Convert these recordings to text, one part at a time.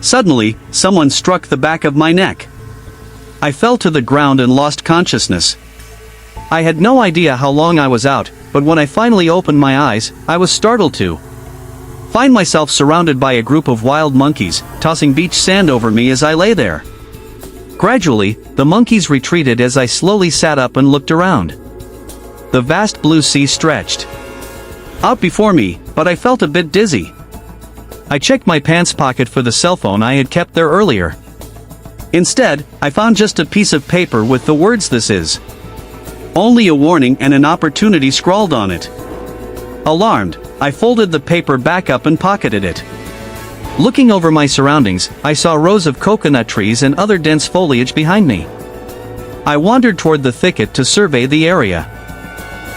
Suddenly, someone struck the back of my neck. I fell to the ground and lost consciousness. I had no idea how long I was out, but when I finally opened my eyes, I was startled to find myself surrounded by a group of wild monkeys, tossing beach sand over me as I lay there. Gradually, the monkeys retreated as I slowly sat up and looked around. The vast blue sea stretched out before me, but I felt a bit dizzy. I checked my pants pocket for the cell phone I had kept there earlier. Instead, I found just a piece of paper with the words "This is only a warning" and an opportunity scrawled on it. Alarmed, I folded the paper back up and pocketed it. Looking over my surroundings, I saw rows of coconut trees and other dense foliage behind me. I wandered toward the thicket to survey the area.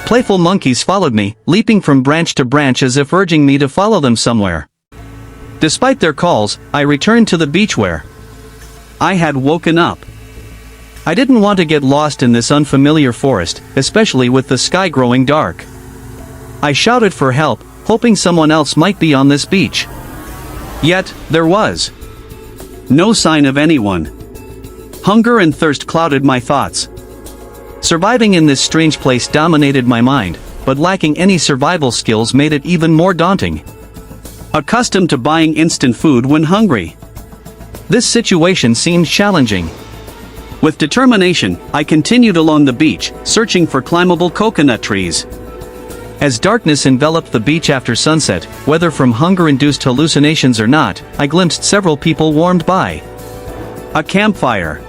Playful monkeys followed me, leaping from branch to branch as if urging me to follow them somewhere. Despite their calls, I returned to the beach where I had woken up. I didn't want to get lost in this unfamiliar forest, especially with the sky growing dark. I shouted for help, hoping someone else might be on this beach. Yet, there was no sign of anyone. Hunger and thirst clouded my thoughts. Surviving in this strange place dominated my mind, but lacking any survival skills made it even more daunting. Accustomed to buying instant food when hungry, this situation seemed challenging. With determination, I continued along the beach, searching for climbable coconut trees. As darkness enveloped the beach after sunset, whether from hunger-induced hallucinations or not, I glimpsed several people warmed by a campfire.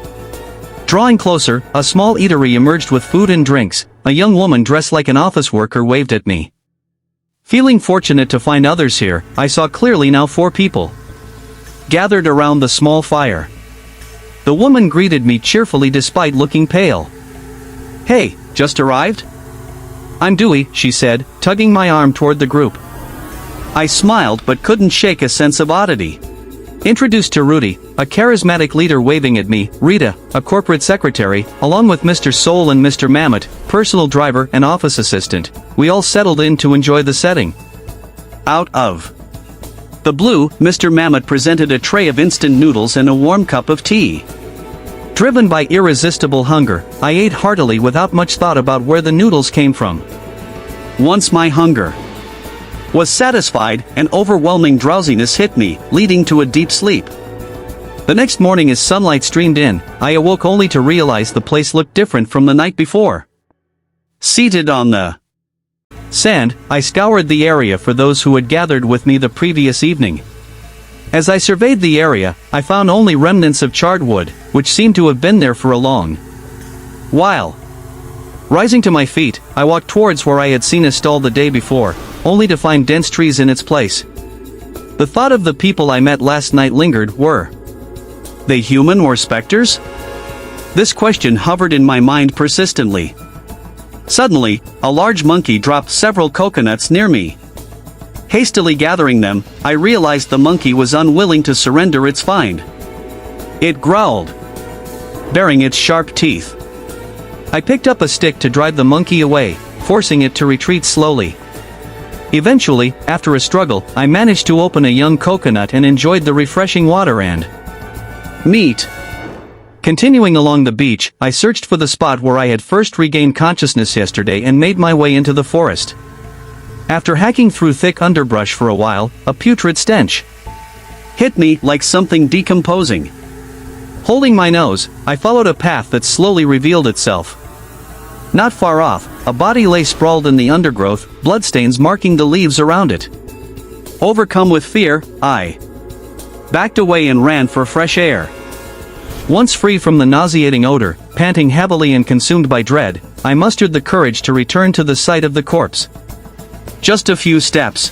Drawing closer, a small eatery emerged with food and drinks. A young woman dressed like an office worker waved at me. Feeling fortunate to find others here, I saw clearly now 4 people gathered around the small fire. The woman greeted me cheerfully despite looking pale. "Hey, just arrived?" "I'm Dewey," she said, tugging my arm toward the group. I smiled but couldn't shake a sense of oddity. Introduced to Rudy, a charismatic leader waving at me, Rita, a corporate secretary, along with Mr. Soul and Mr. Mammoth, personal driver and office assistant, we all settled in to enjoy the setting. Out of the blue, Mr. Mammoth presented a tray of instant noodles and a warm cup of tea. Driven by irresistible hunger, I ate heartily without much thought about where the noodles came from. Once my hunger was satisfied, an overwhelming drowsiness hit me, leading to a deep sleep. The next morning as sunlight streamed in, I awoke only to realize the place looked different from the night before. Seated on the sand, I scoured the area for those who had gathered with me the previous evening. As I surveyed the area, I found only remnants of charred wood, which seemed to have been there for a long while. Rising to my feet, I walked towards where I had seen a stall the day before, only to find dense trees in its place. The thought of the people I met last night lingered. Were they human or specters? This question hovered in my mind persistently. Suddenly, a large monkey dropped several coconuts near me. Hastily gathering them, I realized the monkey was unwilling to surrender its find. It growled, baring its sharp teeth. I picked up a stick to drive the monkey away, forcing it to retreat slowly. Eventually, after a struggle, I managed to open a young coconut and enjoyed the refreshing water and meat. Continuing along the beach, I searched for the spot where I had first regained consciousness yesterday and made my way into the forest. After hacking through thick underbrush for a while, a putrid stench hit me like something decomposing. Holding my nose, I followed a path that slowly revealed itself. Not far off, a body lay sprawled in the undergrowth, bloodstains marking the leaves around it. Overcome with fear, I backed away and ran for fresh air. Once free from the nauseating odor, panting heavily and consumed by dread, I mustered the courage to return to the site of the corpse. Just a few steps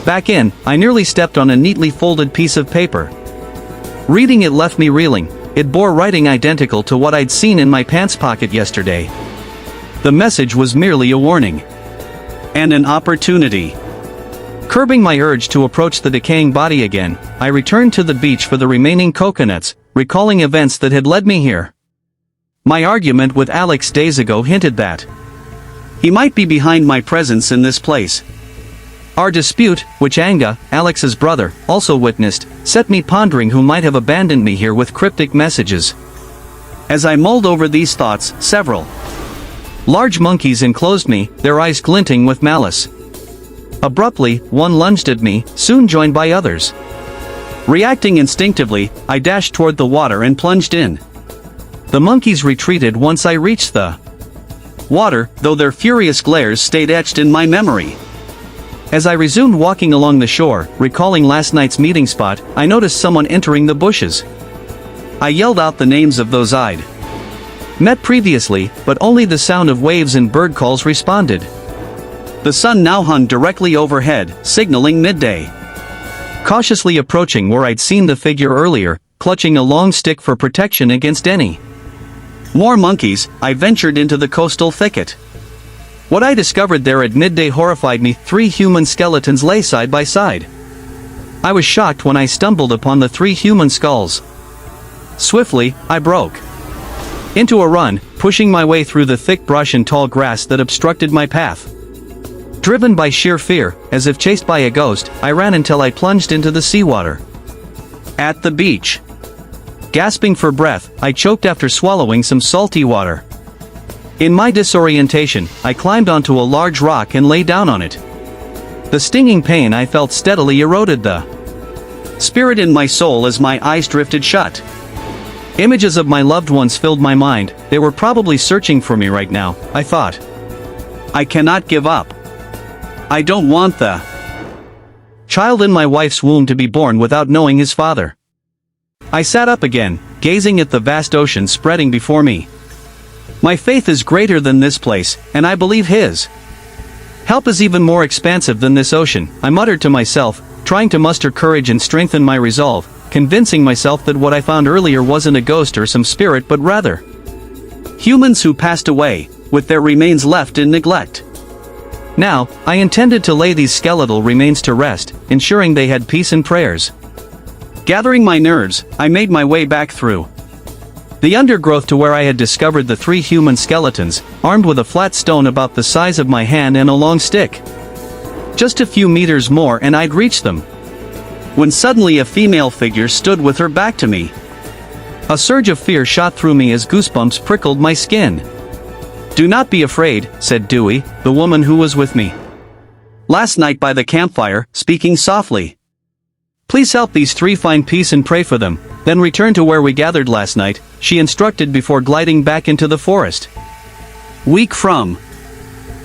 back in, I nearly stepped on a neatly folded piece of paper. Reading it left me reeling. It bore writing identical to what I'd seen in my pants pocket yesterday. The message was merely a warning and an opportunity. Curbing my urge to approach the decaying body again, I returned to the beach for the remaining coconuts, recalling events that had led me here. My argument with Alex days ago hinted that he might be behind my presence in this place. Our dispute, which Anga, Alex's brother, also witnessed, set me pondering who might have abandoned me here with cryptic messages. As I mulled over these thoughts, several large monkeys enclosed me, their eyes glinting with malice. Abruptly, one lunged at me, soon joined by others. Reacting instinctively, I dashed toward the water and plunged in. The monkeys retreated once I reached the water, though their furious glares stayed etched in my memory. As I resumed walking along the shore, recalling last night's meeting spot, I noticed someone entering the bushes. I yelled out the names of those I'd met previously, but only the sound of waves and bird calls responded. The sun now hung directly overhead, signaling midday. Cautiously approaching where I'd seen the figure earlier, clutching a long stick for protection against any more monkeys, I ventured into the coastal thicket. What I discovered there at midday horrified me. 3 human skeletons lay side by side. I was shocked when I stumbled upon the 3 human skulls. Swiftly, I broke into a run, pushing my way through the thick brush and tall grass that obstructed my path. Driven by sheer fear, as if chased by a ghost, I ran until I plunged into the seawater. At the beach. Gasping for breath, I choked after swallowing some salty water. In my disorientation, I climbed onto a large rock and lay down on it. The stinging pain I felt steadily eroded the spirit in my soul as my eyes drifted shut. Images of my loved ones filled my mind. They were probably searching for me right now, I thought. I cannot give up. I don't want the child in my wife's womb to be born without knowing his father. I sat up again, gazing at the vast ocean spreading before me. My faith is greater than this place, and I believe his help is even more expansive than this ocean, I muttered to myself, trying to muster courage and strengthen my resolve, convincing myself that what I found earlier wasn't a ghost or some spirit but rather humans who passed away, with their remains left in neglect. Now, I intended to lay these skeletal remains to rest, ensuring they had peace and prayers. Gathering my nerves, I made my way back through the undergrowth to where I had discovered the 3 human skeletons, armed with a flat stone about the size of my hand and a long stick. Just a few meters more and I'd reach them. When suddenly a female figure stood with her back to me. A surge of fear shot through me as goosebumps prickled my skin. "Do not be afraid," said Dewey, the woman who was with me last night by the campfire, speaking softly. "Please help these 3 find peace and pray for them, then return to where we gathered last night," she instructed before gliding back into the forest. Weak from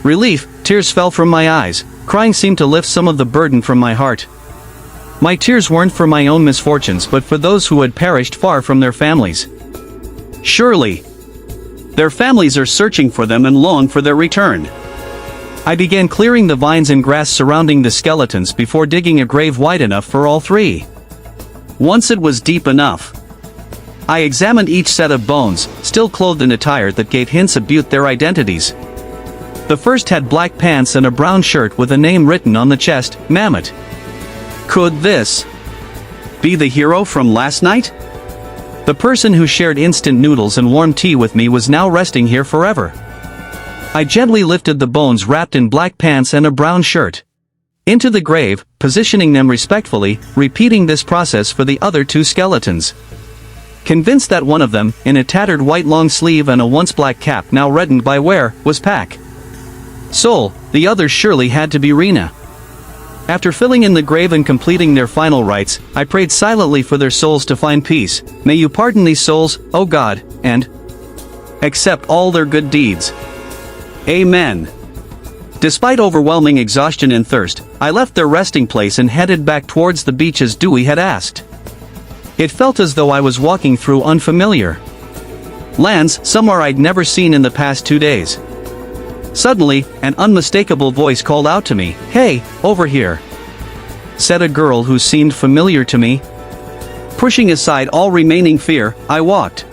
relief, tears fell from my eyes. Crying seemed to lift some of the burden from my heart. My tears weren't for my own misfortunes but for those who had perished far from their families. Surely their families are searching for them and long for their return. I began clearing the vines and grass surrounding the skeletons before digging a grave wide enough for all 3. Once it was deep enough, I examined each set of bones, still clothed in attire that gave hints about their identities. The first had black pants and a brown shirt with a name written on the chest, Mammoth. Could this be the hero from last night? The person who shared instant noodles and warm tea with me was now resting here forever. I gently lifted the bones wrapped in black pants and a brown shirt into the grave, positioning them respectfully, repeating this process for the other 2 skeletons. Convinced that one of them, in a tattered white long sleeve and a once black cap now reddened by wear, was Pack Soul, the others surely had to be Rena. After filling in the grave and completing their final rites, I prayed silently for their souls to find peace. May you pardon these souls, O God, and accept all their good deeds. Amen. Despite overwhelming exhaustion and thirst, I left their resting place and headed back towards the beach as Dewey had asked. It felt as though I was walking through unfamiliar lands, somewhere I'd never seen in the past 2 days. Suddenly, an unmistakable voice called out to me. "Hey, over here," said a girl who seemed familiar to me. Pushing aside all remaining fear, I walked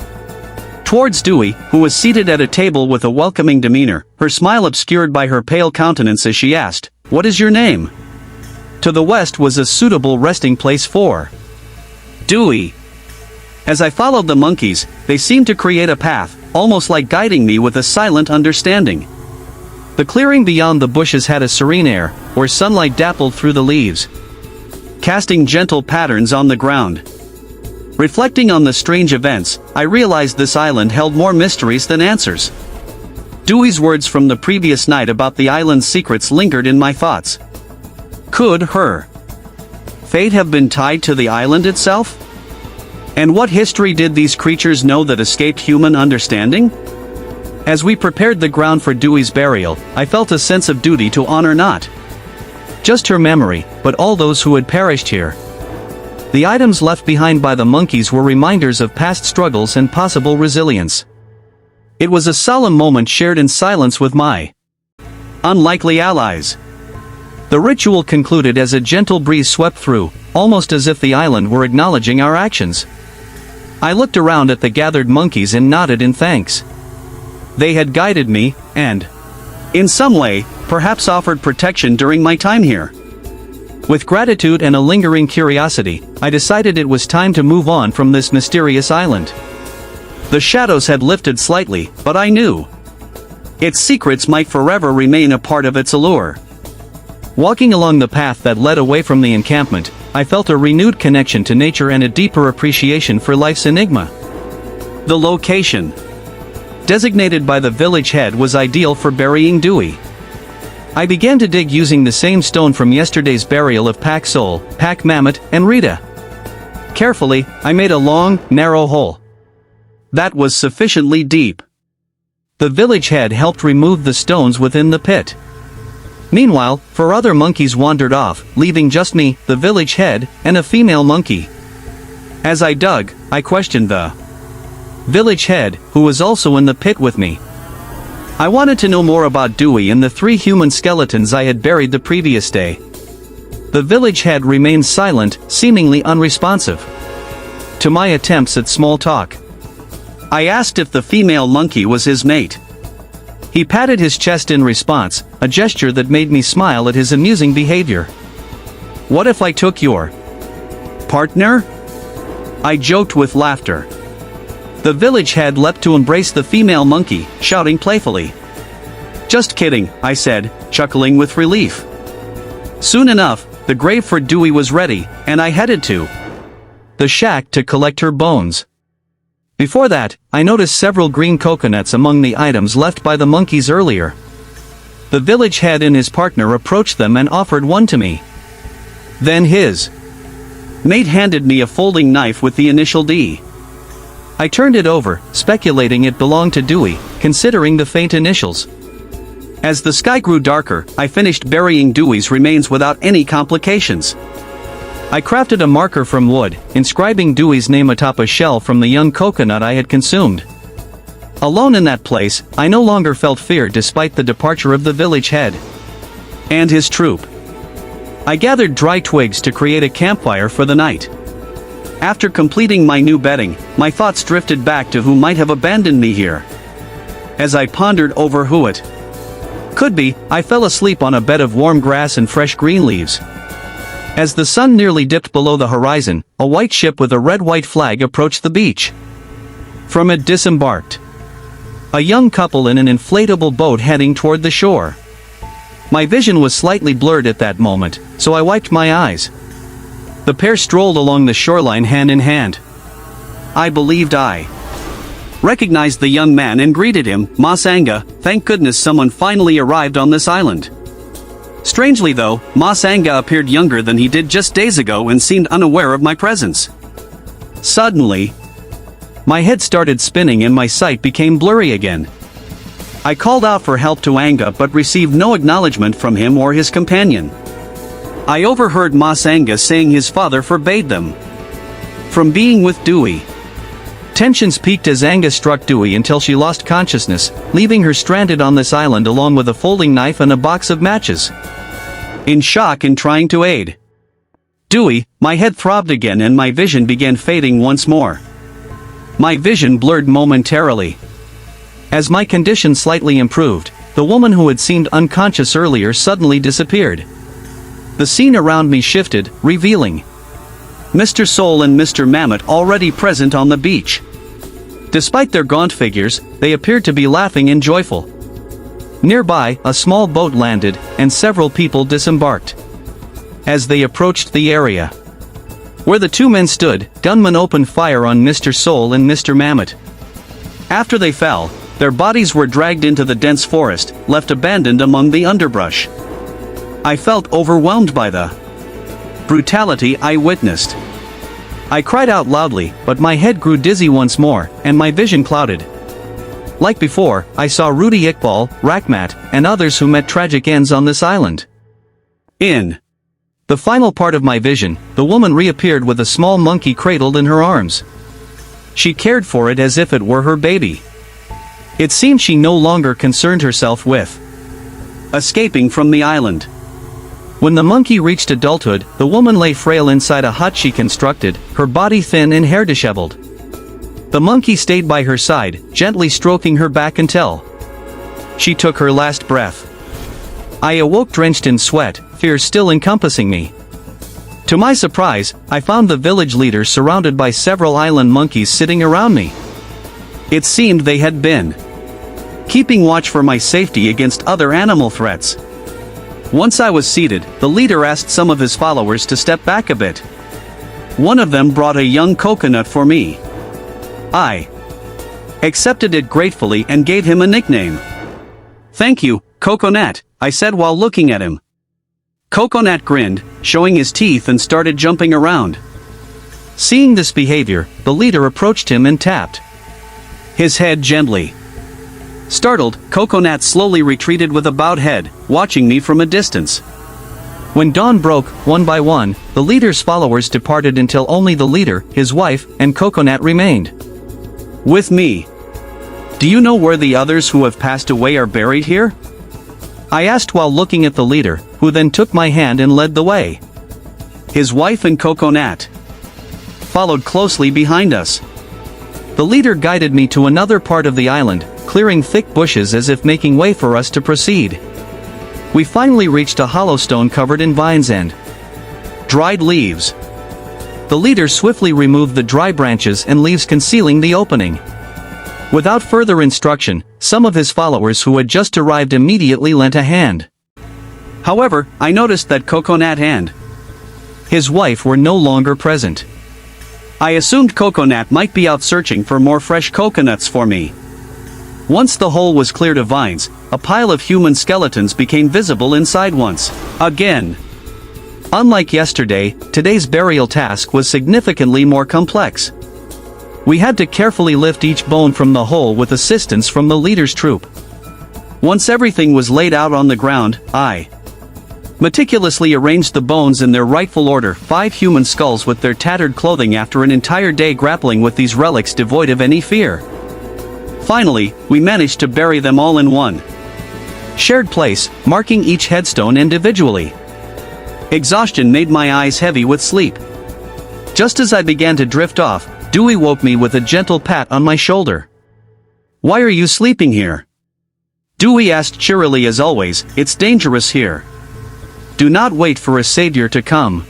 towards Dewey, who was seated at a table with a welcoming demeanor, her smile obscured by her pale countenance as she asked, "What is your name?" To the west was a suitable resting place for Dewey. As I followed the monkeys, they seemed to create a path, almost like guiding me with a silent understanding. The clearing beyond the bushes had a serene air, where sunlight dappled through the leaves, casting gentle patterns on the ground. Reflecting on the strange events, I realized this island held more mysteries than answers. Dewey's words from the previous night about the island's secrets lingered in my thoughts. Could her fate have been tied to the island itself? And what history did these creatures know that escaped human understanding? As we prepared the ground for Dewey's burial, I felt a sense of duty to honor not just her memory, but all those who had perished here. The items left behind by the monkeys were reminders of past struggles and possible resilience. It was a solemn moment shared in silence with my unlikely allies. The ritual concluded as a gentle breeze swept through, almost as if the island were acknowledging our actions. I looked around at the gathered monkeys and nodded in thanks. They had guided me, and, in some way, perhaps offered protection during my time here. With gratitude and a lingering curiosity, I decided it was time to move on from this mysterious island. The shadows had lifted slightly, but I knew its secrets might forever remain a part of its allure. Walking along the path that led away from the encampment, I felt a renewed connection to nature and a deeper appreciation for life's enigma. The location, designated by the village head, was ideal for burying Dewey. I began to dig using the same stone from yesterday's burial of Pack Soul, Pack Mammoth, and Rita. Carefully, I made a long, narrow hole that was sufficiently deep. The village head helped remove the stones within the pit. Meanwhile, 4 other monkeys wandered off, leaving just me, the village head, and a female monkey. As I dug, I questioned the village head, who was also in the pit with me. I wanted to know more about Dewey and the 3 human skeletons I had buried the previous day. The village head remained silent, seemingly unresponsive to my attempts at small talk. I asked if the female monkey was his mate. He patted his chest in response, a gesture that made me smile at his amusing behavior. What if I took your partner? I joked with laughter. The village head leapt to embrace the female monkey, shouting playfully. Just kidding, I said, chuckling with relief. Soon enough, the grave for Dewey was ready, and I headed to the shack to collect her bones. Before that, I noticed several green coconuts among the items left by the monkeys earlier. The village head and his partner approached them and offered one to me. Then his mate handed me a folding knife with the initial D. I turned it over, speculating it belonged to Dewey, considering the faint initials. As the sky grew darker, I finished burying Dewey's remains without any complications. I crafted a marker from wood, inscribing Dewey's name atop a shell from the young coconut I had consumed. Alone in that place, I no longer felt fear despite the departure of the village head and his troop. I gathered dry twigs to create a campfire for the night. After completing my new bedding, my thoughts drifted back to who might have abandoned me here. As I pondered over who it could be, I fell asleep on a bed of warm grass and fresh green leaves. As the sun nearly dipped below the horizon, a white ship with a red-white flag approached the beach. From it disembarked a young couple in an inflatable boat heading toward the shore. My vision was slightly blurred at that moment, so I wiped my eyes. The pair strolled along the shoreline hand in hand. I believed I recognized the young man and greeted him, Masanga. Thank goodness someone finally arrived on this island. Strangely though, Masanga appeared younger than he did just days ago and seemed unaware of my presence. Suddenly, my head started spinning and my sight became blurry again. I called out for help to Anga but received no acknowledgement from him or his companion. I overheard Masanga saying his father forbade them from being with Dewey. Tensions peaked as Anga struck Dewey until she lost consciousness, leaving her stranded on this island along with a folding knife and a box of matches. In shock and trying to aid Dewey, my head throbbed again and my vision began fading once more. My vision blurred momentarily. As my condition slightly improved, the woman who had seemed unconscious earlier suddenly disappeared. The scene around me shifted, revealing Mr. Soul and Mr. Mammoth already present on the beach. Despite their gaunt figures, they appeared to be laughing and joyful. Nearby, a small boat landed, and several people disembarked. As they approached the area where the two men stood, gunmen opened fire on Mr. Soul and Mr. Mammoth. After they fell, their bodies were dragged into the dense forest, left abandoned among the underbrush. I felt overwhelmed by the brutality I witnessed. I cried out loudly, but my head grew dizzy once more, and my vision clouded. Like before, I saw Rudy Iqbal, Rakhmat, and others who met tragic ends on this island. In the final part of my vision, the woman reappeared with a small monkey cradled in her arms. She cared for it as if it were her baby. It seemed she no longer concerned herself with escaping from the island. When the monkey reached adulthood, the woman lay frail inside a hut she constructed, her body thin and hair disheveled. The monkey stayed by her side, gently stroking her back until she took her last breath. I awoke drenched in sweat, fear still encompassing me. To my surprise, I found the village leaders surrounded by several island monkeys sitting around me. It seemed they had been keeping watch for my safety against other animal threats. Once I was seated, the leader asked some of his followers to step back a bit. One of them brought a young coconut for me. I accepted it gratefully and gave him a nickname. "Thank you, Coconut," I said while looking at him. Coconut grinned, showing his teeth, and started jumping around. Seeing this behavior, the leader approached him and tapped his head gently. Startled, Coconut slowly retreated with a bowed head, watching me from a distance. When dawn broke, one by one, the leader's followers departed until only the leader, his wife, and Coconut remained with me. "Do you know where the others who have passed away are buried here?" I asked while looking at the leader, who then took my hand and led the way. His wife and Coconut followed closely behind us. The leader guided me to another part of the island, clearing thick bushes as if making way for us to proceed. We finally reached a hollow stone covered in vines and dried leaves. The leader swiftly removed the dry branches and leaves concealing the opening. Without further instruction, some of his followers who had just arrived immediately lent a hand. However, I noticed that Coconut and his wife were no longer present. I assumed Coconut might be out searching for more fresh coconuts for me. Once the hole was cleared of vines, a pile of human skeletons became visible inside once again. Unlike yesterday, today's burial task was significantly more complex. We had to carefully lift each bone from the hole with assistance from the leader's troop. Once everything was laid out on the ground, I meticulously arranged the bones in their rightful order, 5 human skulls with their tattered clothing after an entire day grappling with these relics devoid of any fear. Finally, we managed to bury them all in one shared place, marking each headstone individually. Exhaustion made my eyes heavy with sleep. Just as I began to drift off, Dewey woke me with a gentle pat on my shoulder. "Why are you sleeping here?" Dewey asked cheerily as always. "It's dangerous here. Do not wait for a savior to come.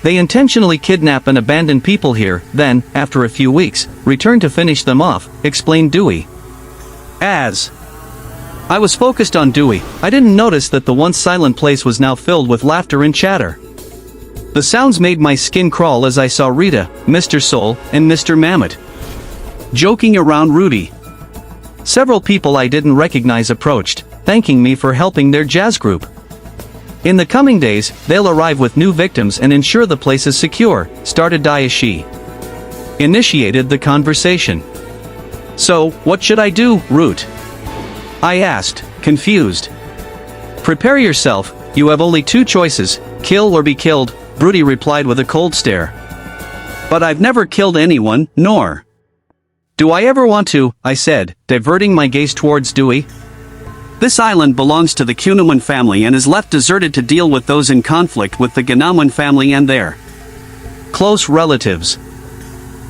They intentionally kidnap and abandon people here, then, after a few weeks, return to finish them off," explained Dewey. As I was focused on Dewey, I didn't notice that the once silent place was now filled with laughter and chatter. The sounds made my skin crawl as I saw Rita, Mr. Soul, and Mr. Mammoth joking around Rudy. Several people I didn't recognize approached, thanking me for helping their jazz group. In the coming days, they'll arrive with new victims and ensure the place is secure, started Dayashi. Initiated the conversation. "So, what should I do, Root?" I asked, confused. "Prepare yourself, you have only 2 choices, kill or be killed," Rudy replied with a cold stare. "But I've never killed anyone, nor do I ever want to," I said, diverting my gaze towards Dewey. "This island belongs to the Kunaman family and is left deserted to deal with those in conflict with the Ganaman family and their close relatives."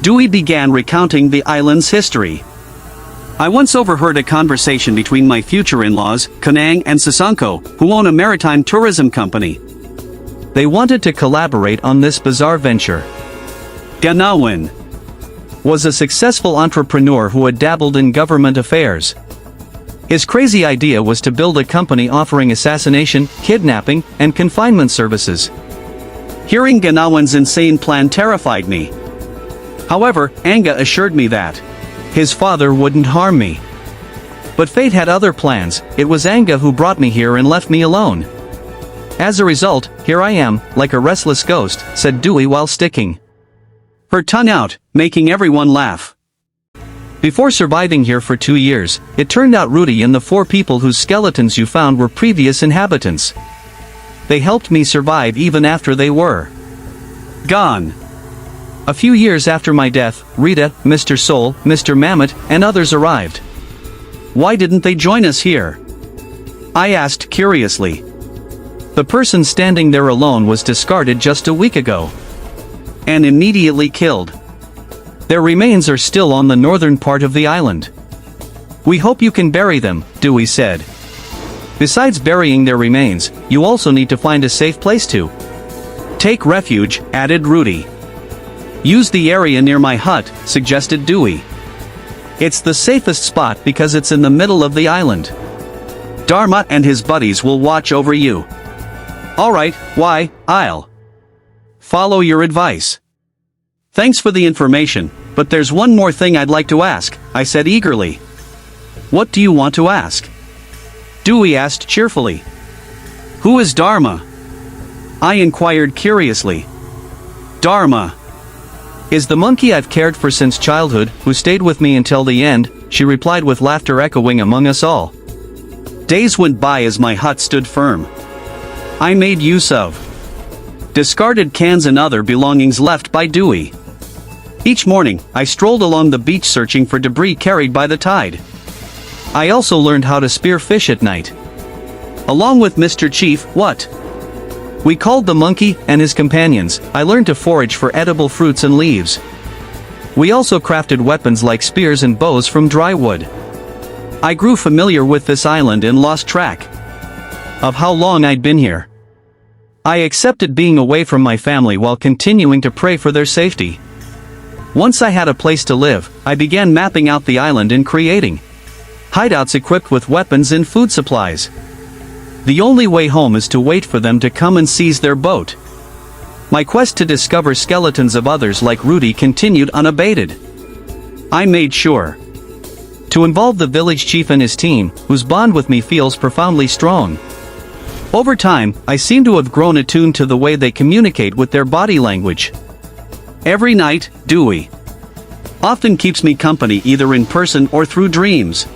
Dewey began recounting the island's history. "I once overheard a conversation between my future in-laws, Kanang and Sasanko, who own a maritime tourism company. They wanted to collaborate on this bizarre venture. Ganawan was a successful entrepreneur who had dabbled in government affairs. His crazy idea was to build a company offering assassination, kidnapping, and confinement services. Hearing Ganawan's insane plan terrified me. However, Anga assured me that his father wouldn't harm me. But fate had other plans. It was Anga who brought me here and left me alone. As a result, here I am, like a restless ghost, said Dewey while sticking her tongue out, making everyone laugh. Before surviving here for 2 years, it turned out Rudy and the 4 people whose skeletons you found were previous inhabitants. They helped me survive even after they were gone. A few years after my death, Rita, Mr. Soul, Mr. Mammoth, and others arrived. Why didn't they join us here? I asked curiously. The person standing there alone was discarded just a week ago and immediately killed. Their remains are still on the northern part of the island. We hope you can bury them, Dewey said. Besides burying their remains, you also need to find a safe place to take refuge, added Rudy. Use the area near my hut, suggested Dewey. It's the safest spot because it's in the middle of the island. Dharma and his buddies will watch over you. Alright, why, I'll follow your advice. Thanks for the information, but there's one more thing I'd like to ask, I said eagerly. What do you want to ask? Dewey asked cheerfully. Who is Dharma? I inquired curiously. Dharma is the monkey I've cared for since childhood, who stayed with me until the end, she replied with laughter echoing among us all. Days went by as my hut stood firm. I made use of discarded cans and other belongings left by Dewey. Each morning, I strolled along the beach searching for debris carried by the tide. I also learned how to spear fish at night. Along with Mr. Chief, what we called the monkey, and his companions, I learned to forage for edible fruits and leaves. We also crafted weapons like spears and bows from dry wood. I grew familiar with this island and lost track of how long I'd been here. I accepted being away from my family while continuing to pray for their safety. Once I had a place to live, I began mapping out the island and creating hideouts equipped with weapons and food supplies. The only way home is to wait for them to come and seize their boat. My quest to discover skeletons of others like Rudy continued unabated. I made sure to involve the village chief and his team, whose bond with me feels profoundly strong. Over time, I seem to have grown attuned to the way they communicate with their body language. Every night, Dewey often keeps me company either in person or through dreams.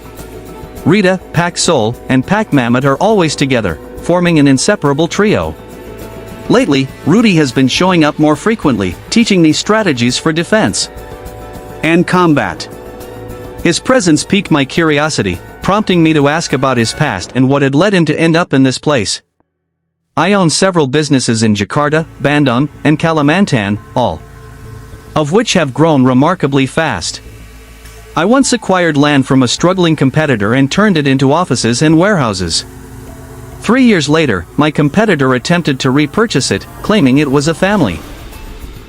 Rita, Pack Soul, and Pack Mammoth are always together, forming an inseparable trio. Lately, Rudy has been showing up more frequently, teaching me strategies for defense and combat. His presence piqued my curiosity, prompting me to ask about his past and what had led him to end up in this place. I own several businesses in Jakarta, Bandung, and Kalimantan, all of which have grown remarkably fast. I once acquired land from a struggling competitor and turned it into offices and warehouses. 3 years later, my competitor attempted to repurchase it, claiming it was a family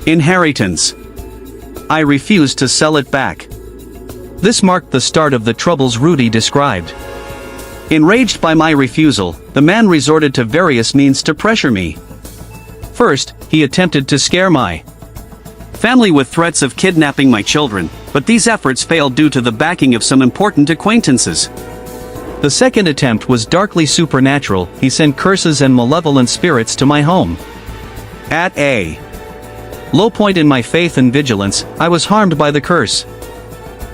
inheritance. I refused to sell it back. This marked the start of the troubles Rudy described. Enraged by my refusal, the man resorted to various means to pressure me. First, he attempted to scare my family with threats of kidnapping my children, but these efforts failed due to the backing of some important acquaintances. The second attempt was darkly supernatural. He sent curses and malevolent spirits to my home. At a low point in my faith and vigilance, I was harmed by the curse.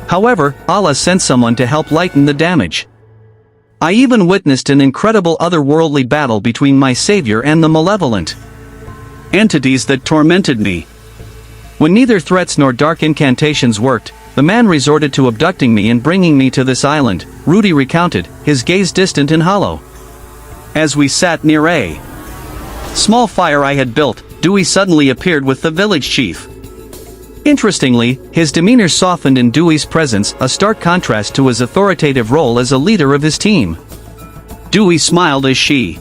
However, Allah sent someone to help lighten the damage. I even witnessed an incredible otherworldly battle between my savior and the malevolent entities that tormented me. When neither threats nor dark incantations worked, the man resorted to abducting me and bringing me to this island, Rudy recounted, his gaze distant and hollow. As we sat near a small fire I had built, Dewey suddenly appeared with the village chief. Interestingly, his demeanor softened in Dewey's presence, a stark contrast to his authoritative role as a leader of his team. Dewey smiled as she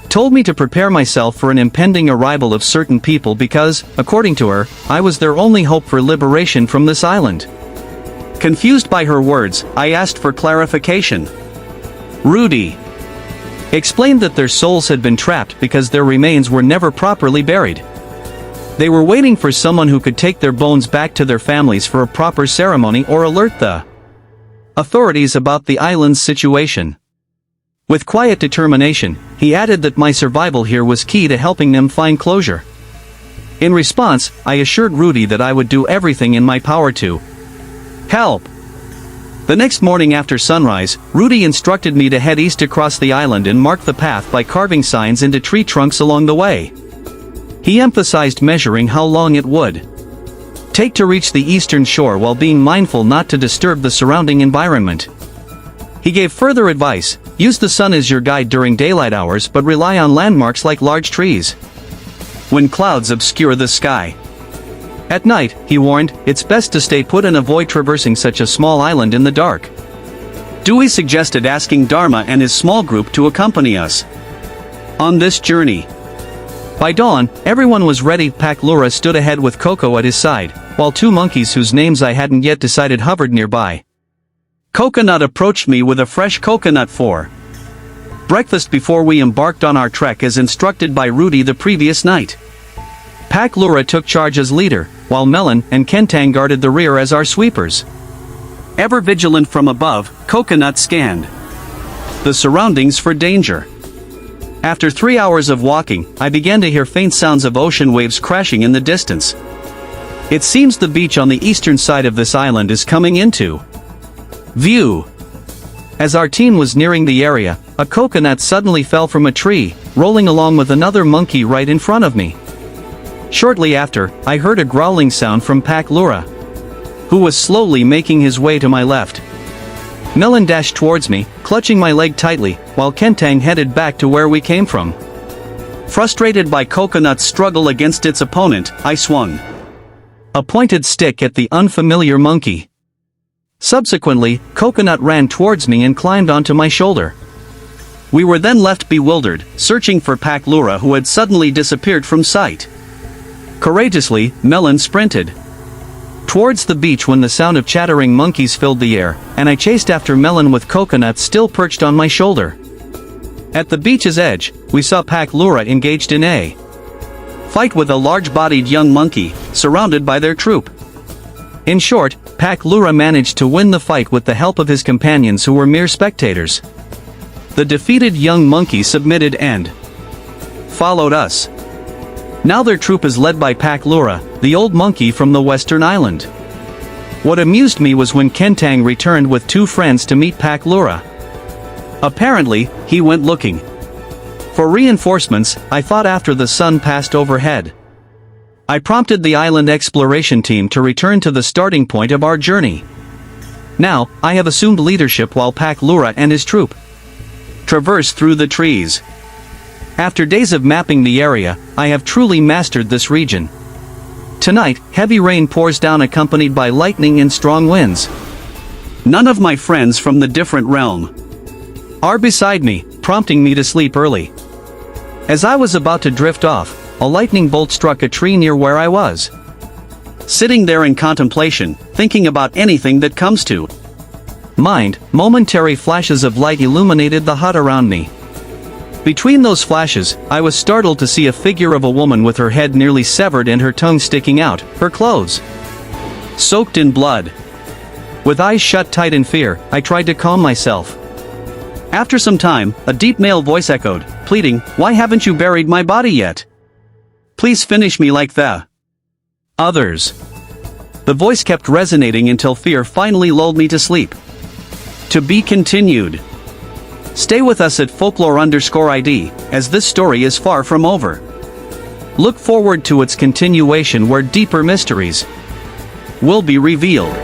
told me to prepare myself for an impending arrival of certain people because, according to her, I was their only hope for liberation from this island. Confused by her words, I asked for clarification. Rudy explained that their souls had been trapped because their remains were never properly buried. They were waiting for someone who could take their bones back to their families for a proper ceremony or alert the authorities about the island's situation. With quiet determination, he added that my survival here was key to helping them find closure. In response, I assured Rudy that I would do everything in my power to help. The next morning after sunrise, Rudy instructed me to head east across the island and mark the path by carving signs into tree trunks along the way. He emphasized measuring how long it would take to reach the eastern shore while being mindful not to disturb the surrounding environment. He gave further advice: use the sun as your guide during daylight hours but rely on landmarks like large trees when clouds obscure the sky. At night, he warned, it's best to stay put and avoid traversing such a small island in the dark. Dewey suggested asking Dharma and his small group to accompany us on this journey. By dawn, everyone was ready. Paklura stood ahead with Coco at his side, while two monkeys whose names I hadn't yet decided hovered nearby. Coconut approached me with a fresh coconut for breakfast before we embarked on our trek as instructed by Rudy the previous night. Paklura took charge as leader, while Melon and Kentang guarded the rear as our sweepers. Ever vigilant from above, Coconut scanned the surroundings for danger. After 3 hours of walking, I began to hear faint sounds of ocean waves crashing in the distance. It seems the beach on the eastern side of this island is coming into view. As our team was nearing the area, a coconut suddenly fell from a tree, rolling along with another monkey right in front of me. Shortly after, I heard a growling sound from Paklura, who was slowly making his way to my left. Melon dashed towards me, clutching my leg tightly, while Kentang headed back to where we came from. Frustrated by Coconut's struggle against its opponent, I swung a pointed stick at the unfamiliar monkey. Subsequently, Coconut ran towards me and climbed onto my shoulder. We were then left bewildered, searching for Paklura, who had suddenly disappeared from sight. Courageously, Melon sprinted towards the beach when the sound of chattering monkeys filled the air, and I chased after Melon with Coconut still perched on my shoulder. At the beach's edge, we saw Paklura engaged in a fight with a large-bodied young monkey, surrounded by their troop. In short, Paklura managed to win the fight with the help of his companions who were mere spectators. The defeated young monkey submitted and followed us. Now their troop is led by Paklura, the old monkey from the western island. What amused me was when Kentang returned with two friends to meet Paklura. Apparently, he went looking for reinforcements, I thought, after the sun passed overhead. I prompted the island exploration team to return to the starting point of our journey. Now, I have assumed leadership while Paklura and his troop traverse through the trees. After days of mapping the area, I have truly mastered this region. Tonight, heavy rain pours down accompanied by lightning and strong winds. None of my friends from the different realm are beside me, prompting me to sleep early. As I was about to drift off, a lightning bolt struck a tree near where I was. Sitting there in contemplation, thinking about anything that comes to mind, momentary flashes of light illuminated the hut around me. Between those flashes, I was startled to see a figure of a woman with her head nearly severed and her tongue sticking out, her clothes soaked in blood. With eyes shut tight in fear, I tried to calm myself. After some time, a deep male voice echoed, pleading, "Why haven't you buried my body yet? Please finish me like the others." The voice kept resonating until fear finally lulled me to sleep. To be continued. Stay with us at folklore_ID, as this story is far from over. Look forward to its continuation where deeper mysteries will be revealed.